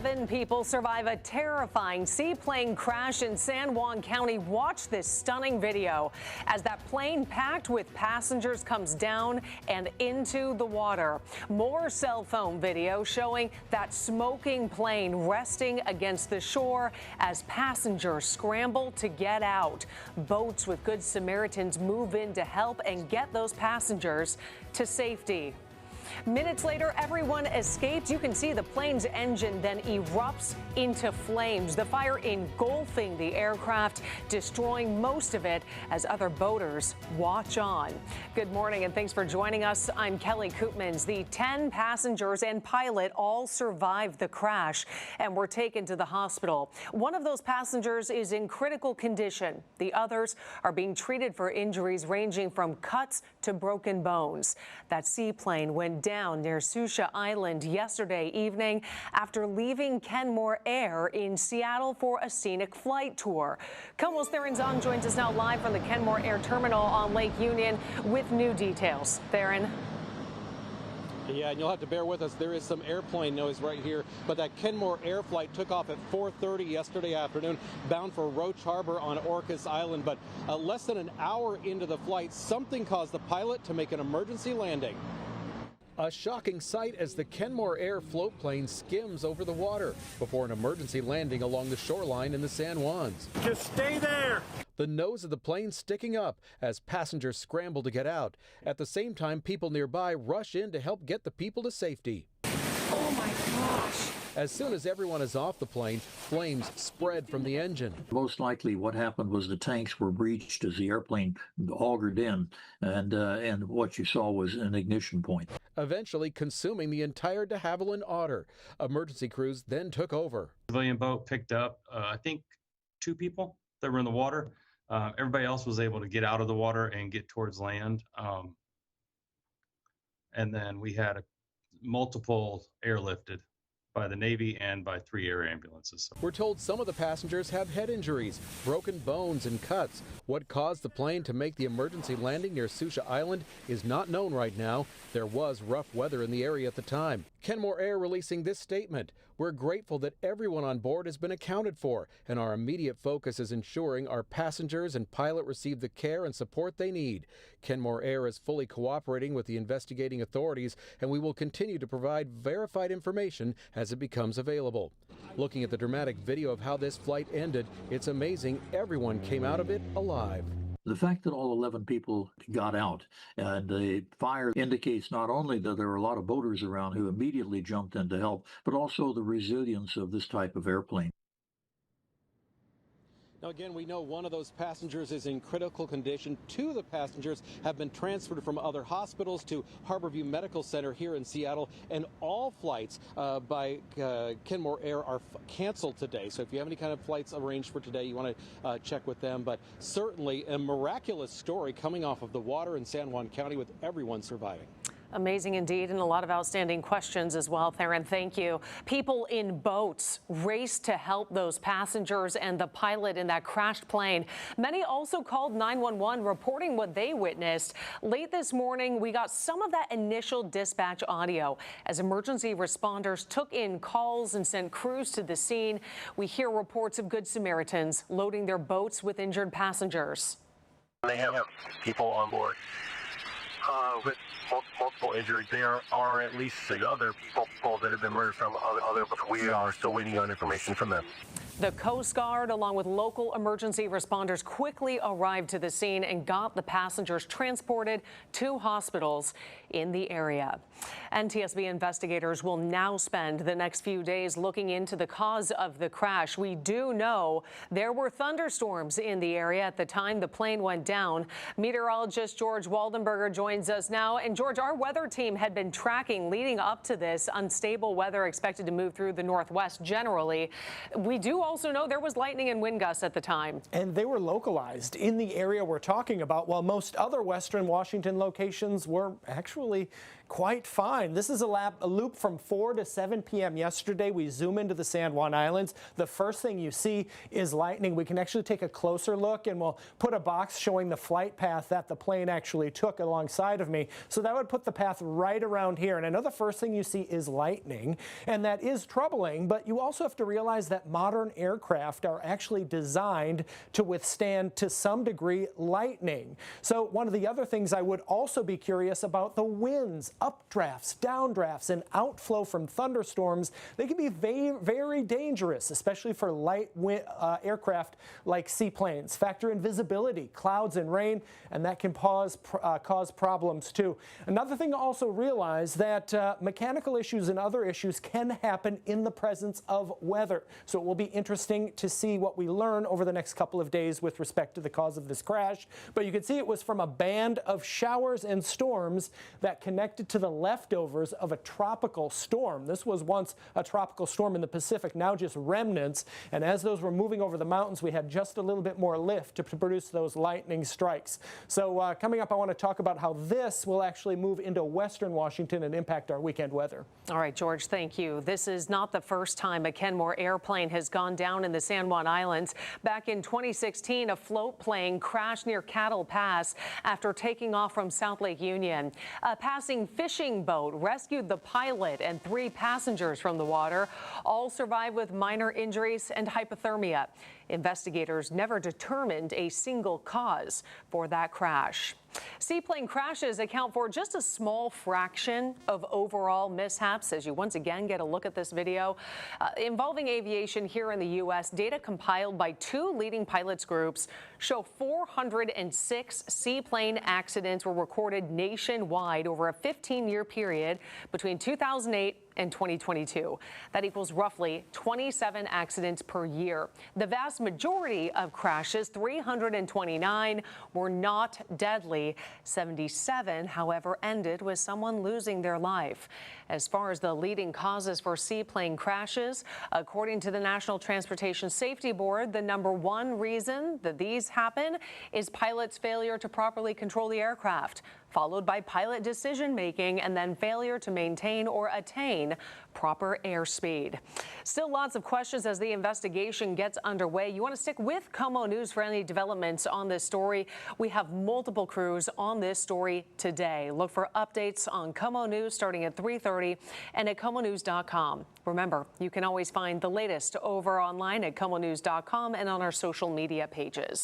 11 people survive a terrifying seaplane crash in San Juan County. Watch this stunning video as that plane packed with passengers comes down and into the water. More cell phone video showing that smoking plane resting against the shore as passengers scramble to get out. Boats with Good Samaritans move in to help and get those passengers to safety. Minutes later, everyone escaped. You can see the plane's engine then erupts into flames, the fire engulfing the aircraft, destroying most of it as other boaters watch on. Good morning and thanks for joining us. I'm Kelly Koopmans. The 10 passengers and pilot all survived the crash and were taken to the hospital. One of those passengers is in critical condition. The others are being treated for injuries ranging from cuts to broken bones. That seaplane went down near Sucia Island yesterday evening after leaving Kenmore Air in Seattle for a scenic flight tour. KOMO's Theron Zahn joins us now live from the Kenmore Air terminal on Lake Union with new details. Theron. Yeah, and you'll have to bear with us. There is some airplane noise right here, but that Kenmore Air flight took off at 4:30 yesterday afternoon, bound for Roach Harbor on Orcas Island. But less than an hour into the flight, something caused the pilot to make an emergency landing. A shocking sight as the Kenmore Air floatplane skims over the water before an emergency landing along the shoreline in the San Juans. Just stay there! The nose of the plane sticking up as passengers scramble to get out. At the same time, people nearby rush in to help get the people to safety. Oh my gosh! As soon as everyone is off the plane, flames spread from the engine. Most likely what happened was the tanks were breached as the airplane augered in, and what you saw was an ignition point. Eventually consuming the entire de Havilland Otter. Emergency crews then took over. The civilian boat picked up, I think, 2 people that were in the water. Everybody else was able to get out of the water and get towards land. And then we had multiple airlifted by the Navy and by 3 air ambulances. We're told some of the passengers have head injuries, broken bones and cuts. What caused the plane to make the emergency landing near Sucia Island is not known right now. There was rough weather in the area at the time. Kenmore Air releasing this statement. We're grateful that everyone on board has been accounted for, and our immediate focus is ensuring our passengers and pilot receive the care and support they need. Kenmore Air is fully cooperating with the investigating authorities, and we will continue to provide verified information as it becomes available. Looking at the dramatic video of how this flight ended, it's amazing everyone came out of it alive. The fact that all 11 people got out and the fire indicates not only that there were a lot of boaters around who immediately jumped in to help, but also the resilience of this type of airplane. Now, again, we know one of those passengers is in critical condition. 2 of the passengers have been transferred from other hospitals to Harborview Medical Center here in Seattle, and all flights by Kenmore Air are canceled today. So if you have any kind of flights arranged for today, you want to check with them. But certainly a miraculous story coming off of the water in San Juan County with everyone surviving. Amazing indeed, and a lot of outstanding questions as well, Theron. Thank you. People in boats raced to help those passengers and the pilot in that crashed plane. Many also called 911, reporting what they witnessed. Late this morning, we got some of that initial dispatch audio as emergency responders took in calls and sent crews to the scene. We hear reports of Good Samaritans loading their boats with injured passengers. They have people on board with multiple injuries. There are at least 6 other people that have been murdered from other, but we are still waiting on information from them. The Coast Guard, along with local emergency responders, quickly arrived to the scene and got the passengers transported to hospitals in the area. NTSB investigators will now spend the next few days looking into the cause of the crash. We do know there were thunderstorms in the area at the time the plane went down. Meteorologist George Waldenberger joins us now. And George, our weather team had been tracking leading up to this unstable weather expected to move through the Northwest generally. We do also know there was lightning and wind gusts at the time. And they were localized in the area we're talking about, while most other western Washington locations were actually quite fine. This is a loop from 4 to 7 p.m. yesterday. We zoom into the San Juan Islands. The first thing you see is lightning. We can actually take a closer look, and we'll put a box showing the flight path that the plane actually took alongside of me. So that would put the path right around here. And I know the first thing you see is lightning, and that is troubling, but you also have to realize that modern aircraft are actually designed to withstand, to some degree, lightning. So one of the other things I would also be curious about, the winds, updrafts, downdrafts, and outflow from thunderstorms. They can be very, very dangerous, especially for light aircraft like seaplanes. Factor in visibility, clouds and rain, and that can cause problems too. Another thing to also realize that mechanical issues and other issues can happen in the presence of weather. So it will be interesting to see what we learn over the next couple of days with respect to the cause of this crash. But you can see it was from a band of showers and storms that connected to the leftovers of a tropical storm. This was once a tropical storm in the Pacific, now just remnants. And as those were moving over the mountains, we had just a little bit more lift to produce those lightning strikes. So coming up, I want to talk about how this will actually move into western Washington and impact our weekend weather. All right, George, thank you. This is not the first time a Kenmore airplane has gone down in the San Juan Islands. Back in 2016, a float plane crashed near Cattle Pass after taking off from South Lake Union. A passing fishing boat rescued the pilot and 3 passengers from the water. All survived with minor injuries and hypothermia. Investigators never determined a single cause for that crash. Seaplane crashes account for just a small fraction of overall mishaps. As you once again get a look at this video involving aviation here in the U.S., data compiled by 2 leading pilots groups show 406 seaplane accidents were recorded nationwide over a 15-year period between 2008 and 2022. That equals roughly 27 accidents per year. The vast majority of crashes, 329, were not deadly. 77, however, ended with someone losing their life. As far as the leading causes for seaplane crashes, according to the National Transportation Safety Board, the #1 reason that these happen is pilots' failure to properly control the aircraft, followed by pilot decision-making, and then failure to maintain or attain proper airspeed. Still lots of questions as the investigation gets underway. You want to stick with KOMO News for any developments on this story. We have multiple crews on this story today. Look for updates on KOMO News starting at 3:30 and at KOMOnews.com. Remember, you can always find the latest over online at KOMOnews.com and on our social media pages.